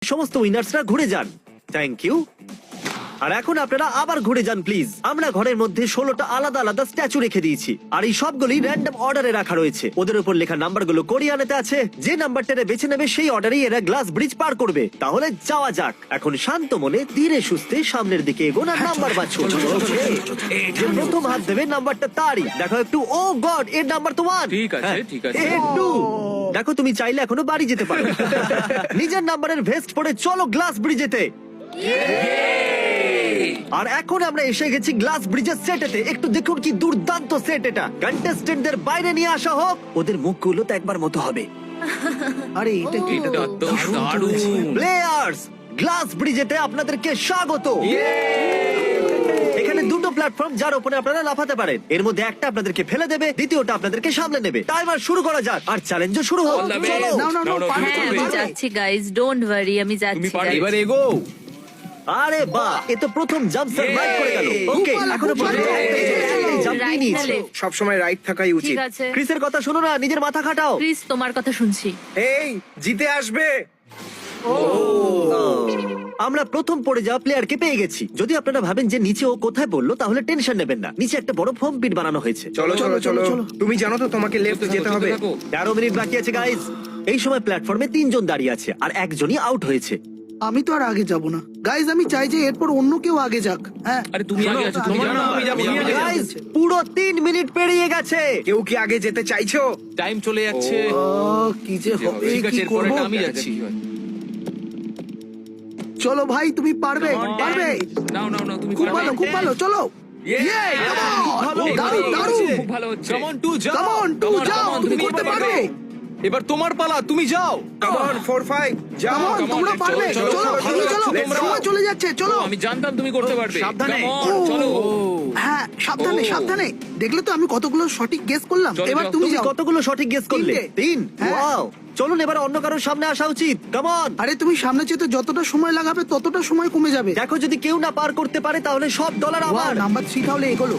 সমস্ত উইনার্সরা ঘুরে যান। Thank you. আর এখন আপনারা আবার ঘুরে যান প্লিজ। আমরা ঘরের মধ্যে 16টা আলাদা আলাদা স্ট্যাচু রেখে দিয়েছি, আর এই সবগুলি র্যান্ডম অর্ডারে রাখা রয়েছে। ওদের উপর লেখা নাম্বারগুলো কোরিয়ানেতে আছে। যে নাম্বারটা বেছে নেবে সেই অর্ডারেই এরা গ্লাস ব্রিজ পার করবে। তাহলে যাওয়া যাক। এখন শান্ত মনে ধীরে সুস্থে সামনের দিকে এগোন আর নাম্বার বাছুন। যে প্রথম হাত দেবে নাম্বারটা তারই। দেখো একটু, ও গড, এর নাম্বার তো 1। ঠিক আছে, ঠিক আছে। একটু দেখো, তুমি চাইলে এখনো বাড়ি যেতে পারো। নিজের নাম্বারের ভেস্ট পরে চলো গ্লাস ব্রিজেতে। আর এখন আমরা এসে গেছি গ্লাস ব্রিজের সেটেতে। একটু দেখুন কি দুর্দান্ত সেট এটা। কন্টেস্টেন্টদের বাইরে নিয়ে আসা হোক, ওদের মুখগুলো তো একবার মতো হবে। আরে এটা কি? এটা তো দারুণ। প্লেয়ার্স, গ্লাস ব্রিজেতে আপনাদেরকে স্বাগত। এখানে দুটো প্ল্যাটফর্ম যার উপরে আপনারা লাফাতে পারেন। এর মধ্যে একটা আপনাদেরকে ফেলে দেবে, দ্বিতীয়টা আপনাদেরকে সামলে নেবে। টাইমার শুরু করা যাক আর চ্যালেঞ্জও শুরু হোক। All the best. চলো। নাও, নাও, নাও, নাও, পারবে, তুমি হ্যাঁ পারবে। আমি যাচ্ছি গাইজ, ডোন্ট ওয়ারি, আমি তুমি যাচ্ছি পারবে। guys। এবার এগো। আরে বাহ, এ তো প্রথম জাম্প সার্ভাইভ করে গেল। ওকে, খুব ভালো, এখনো খুব ভালো। পর্যন্ত জাম্প Right নিয়েছে। না left? সবসময় রাইট থাকাই উচিত। ঠিক আছে ক্রিসের কথা শোনো না, নিজের মাথা খাটাও। প্লিজ, তোমার কথা শুনছি। এই জিতে আসবে। আমরা প্রথম পড়ে যাওয়া প্লেয়ারকে পেয়ে গেছি। যদি আপনারা ভাবেন যে নিচে ও কোথায় বললো, তাহলে টেনশন নেবেন না। নিচে একটা বড় ফোম পিট বানানো হয়েছে। চলো চলো চলো চলো। তুমি জানো তো তোমাকে লেফট যেতে হবে। 13 মিনিট বাকি আছে গাইজ। এই সময় প্ল্যাটফর্মে 3 জন দাঁড়িয়ে আছে আর একজনই আউট হয়েছে। আমি তো আর আগে যাব না গাইজ, আমি চাই যে এরপর অন্য কেউ আগে যাক। হ্যাঁ, আরে তুমি আগে আছো, তুমি জানো আমি যাবো। গাইজ, পুরো 3 মিনিট পেরিয়ে গেছে। কেউ কি আগে যেতে চাইছো? টাইম চলে যাচ্ছে। কি যে হবে, ঠিক আছে, কি এরপরে করব? আমি যাচ্ছি। চলো ভাই, তুমি পারবে, Come on, পারবে। নাও নাও নাও, তুমি খুব পারবে। ভালো, খুব ভালো, চলো। Yeah! ভালো, এই দারুণ, ভালো, দারুণ। খুব ভালো হচ্ছে। কাম অন টু যাও। Come on, টু Come on, যাও, come on, তুমি তুমি করতে পারবে। পারবে। এবার তোমার পালা, তুমি যাও। কাম অন 4 5 যাও। Come on, come on, তোমরা let's পারবে। চলো, চলো, চলো, তুমি চলো, let's go. সময় চলে যাচ্ছে, চলো। আমি জানতাম তুমি করতে পারবে। সাবধানে। Come on, চলো। হ্যাঁ, সাবধানে, ও। সাবধানে। দেখলে তো আমি কতগুলো সঠিক গেস করলাম। চলো, এবার যাও। তুমি তুমি যাও। কতগুলো সঠিক গেস করলে? 3টে। 3। হ্যাঁ। ওয়াও, চলুন এবার অন্য কারোর সামনে আসা উচিত। Come on. আরে তুমি সামনে যেতে যতটা সময় লাগাবে ততটা সময় কমে যাবে। দেখো, যদি কেউ না পার করতে পারে তাহলে সব ডলার আমার। নাম্বার 3 তাহলে এগোলো।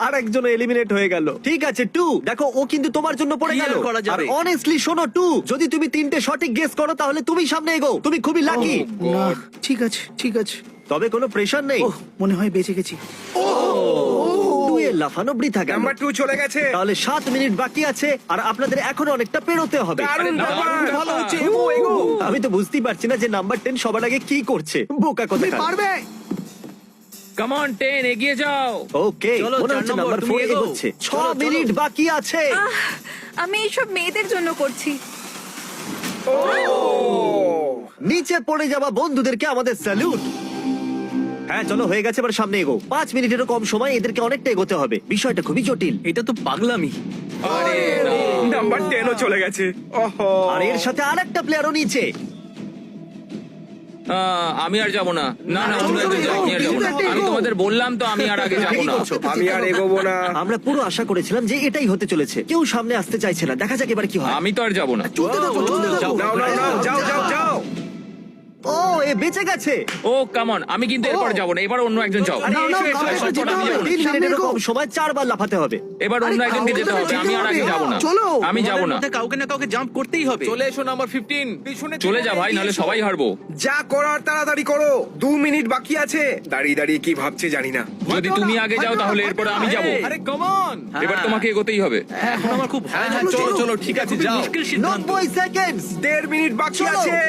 আর একজন এলিমিনেট হয়ে গেল। ঠিক আছে 2, দেখো ও কিন্তু তোমার জন্য পড়ে কি গেল। আর করা যাবে? আর অনেস্টলি শোনো 2, যদি তুমি 3টে সঠিক গেস করো তাহলে তুমি সামনে এগো। তুমি খুবই লাকি। না, ঠিক আছে, ঠিক আছে। তবে কোনো প্রেশার নেই। ওহ, মনে হয় বেঁচে গেছি। 2 এর লাফানো বৃথা গেল। নাম্বার 2 চলে গেছে। তাহলে 7 মিনিট বাকি আছে আর আপনাদের এখনো অনেকটা পেরোতে হবে। দারুণ ব্যাপার। ভালো হচ্ছে, এগো এগো। আমি তো বুঝতেই পারছি না যে নাম্বার 10 সবার আগে কি করছে। বোকা তুমি কথা। পারবে। Come on, 10, এগিয়ে যাও। ওকে, চলো, মনে 4 হচ্ছে নম্বর, নাম্বার তুমি 4 এগোও। এগোচ্ছে। 6 চলো, চলো। মিনিট বাকি আছে। আমি এইসব মেয়েদের জন্য করছি। নিচে পড়ে যাওয়া বন্ধুদেরকে আমাদের স্যালুট। হ্যাঁ চলো, হয়ে গেছে, এবার সামনে এগো। 5 মিনিটেরও কম সময়, এদেরকে অনেকটা এগোতে হবে। বিষয়টা খুবই জটিল। এটা তো পাগলামি। আরে না। নাম্বার 10 ও চলে গেছে। ওহো। আর এর সাথে আরেকটা প্লেয়ারও নিচে। আমি আর যাব না। না না, চলো, তোমরা একটু চলো, যাও, আমি আর যাবো না। এগো, এগো। আমি তোমাদের বললাম তো, আমি আর আগে যাব কি না। করছো? আমি আর এগোবো না। আমরা পুরো আশা করেছিলাম যে এটাই হতে চলেছে। কেউ সামনে আসতে চাইছে না। দেখা যাক এবার কি হয়। আমি তো আর যাব না। চলতে থাকো, চলতে থাকো। নাও নাও নাও, যাও যাও যাও। ও, এ বেঁচে গেছে। ও কাম অন, আমি কিন্তু এরপর যাব না। এবার অন্য একজন যাও। নাও, নাও, কাউকে এসো, যেতে আমি হবে। যাবো না। 3 সামনে মিনিটেরও এগো। কম সময় 4 বার লাফাতে হবে। এবার অন্য আরে, একজনকে যেতে হবে। আমি আর আগে যাব না। চলো। আমি যাব না। মধ্যে কাউকে না কাউকে জাম্প করতেই হবে। চলে এসো নাম্বার 15। পিছনে চলে যা ভাই, নাহলে সবাই হারবো। যা করার তাড়াতাড়ি করো। 2 মিনিট বাকি আছে। দাঁড়িয়ে দাঁড়িয়ে কি ভাবছে জানি না। যদি তুমি আগে যাও তাহলে এরপরে আমি যাব। আরে কাম অন। এবার তোমাকে এগোতেই হবে। এখন আমার খুব ভয় চলো, লাগছে। চলো চলো। চলো, ঠিক আছে, যাও। মুশকিল সিদ্ধান্ত। 90 সেকেন্ডস। 1.5 মিনিট বাকি চলো। আছে।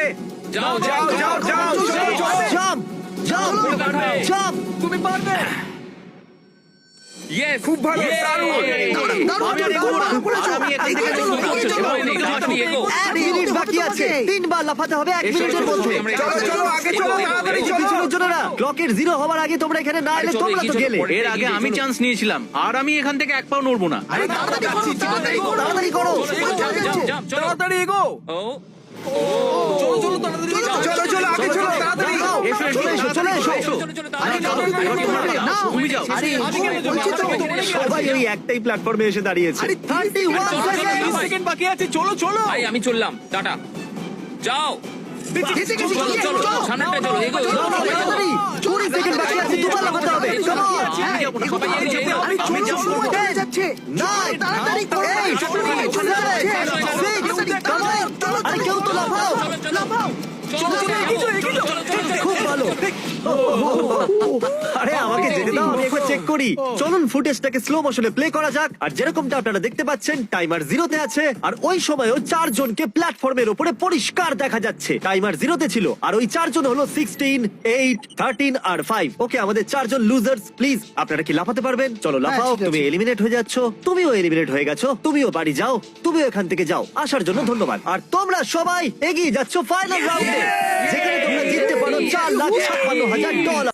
যাও যাও যাও যাও যাও। জাম্প জাম্প চলো, দাঁড়াও। জাম্প। তুমি পারবে। ইয়েস, খুব ভালো, দারুণ। দারুণ, দারুণ, দারুণ করেছো। আমি এখান থেকে এগিয়ে চলো, এগিয়ে চলো। তাড়াতাড়ি এগো। 1 মিনিট বাকি আছে। 3 বার লাফাতে হবে 1 মিনিটের মধ্যে। চলো চলো আগে চলো, তাড়াতাড়ি চলো। পিছনের জনেরা, ক্লকের 0 হওয়ার আগে তোমরা এখানে না এলে চলো, তোমরা তো এগিয়ে চলো, গেলে। পরে। এর আগে আমি চান্স নিয়েছিলাম আর আমি এখান থেকে এক পাও নড়বো না। আরে তাড়াতাড়ি করো, তাড়াতাড়ি করো। তাড়াতাড়ি করো। চলো। তাড়াতাড়ি এগো। ও চলো চলো, তাড়াতাড়ি যাও। চলো চলো আগে চলো, তাড়াতাড়ি। এসো এসো চলে এসো, চলে এসো। চলো, চলো, আরে তাড়াতাড়ি চলো, করো। তাড়াতাড়ি করো। নাও। তুমি যাও। আরে, আমি কেন যাবো? বলছি তো। সবাই ওই একটাই প্ল্যাটফর্মে এসে দাঁড়িয়েছে। আরে, 31 চলো, চলো, সেকেন্ড। 30 সেকেন্ড বাকি আছে। চলো চলো। ভাই আমি চললাম, টাটা। যাও। বেঁচে গেছি, চলো চলো, সামনেটা চলো, এগো। নাও, নাও, তাড়াতাড়ি। 20 সেকেন্ড বাকি আছে, 2 বার লাফাতে হবে। Come on. আমি যাবো না, সবাই এগিয়ে যেতে হবে। আরে আমি চলো, যাবো সময় না। চলে যাচ্ছে। 9, তাড়াতাড়ি করো। 8, 7, 6, come on. আরে কেউ তো লাফাও, লাফাও। চলো খুব ভালো। আরে আমাকে যেতে দাও, আমি একবার চেক করি। চলুন ফুটেজটাকে স্লো মোশনে প্লে করা যাক। আর যেরকমটা আপনারা দেখতে পাচ্ছেন, টাইমার 0-তে আছে। আর ওই সময়ও 4 জনকে প্ল্যাটফর্মের উপরে পরিষ্কার দেখা যাচ্ছে। টাইমার 0-তে ছিল, আর ওই 4 জন হলো 16, 8, 13 আর 5। ওকে, আমাদের 4 জন লুজার্স। প্লিজ আপনারা কি লাফাতে পারবেন? চলো লাফাও। ঠিক আছে। তুমি এলিমিনেট হয়ে যাচ্ছ, তুমিও এলিমিনেট হয়ে গেছো, তুমিও বাড়ি যাও, তুমিও এখান থেকে যাও। আসার জন্য ধন্যবাদ। আর তোমরা সবাই এগিয়ে যাচ্ছ ফাইনাল রাউন্ডে, যেখানে তোমরা জিততে পারো $4,56,000।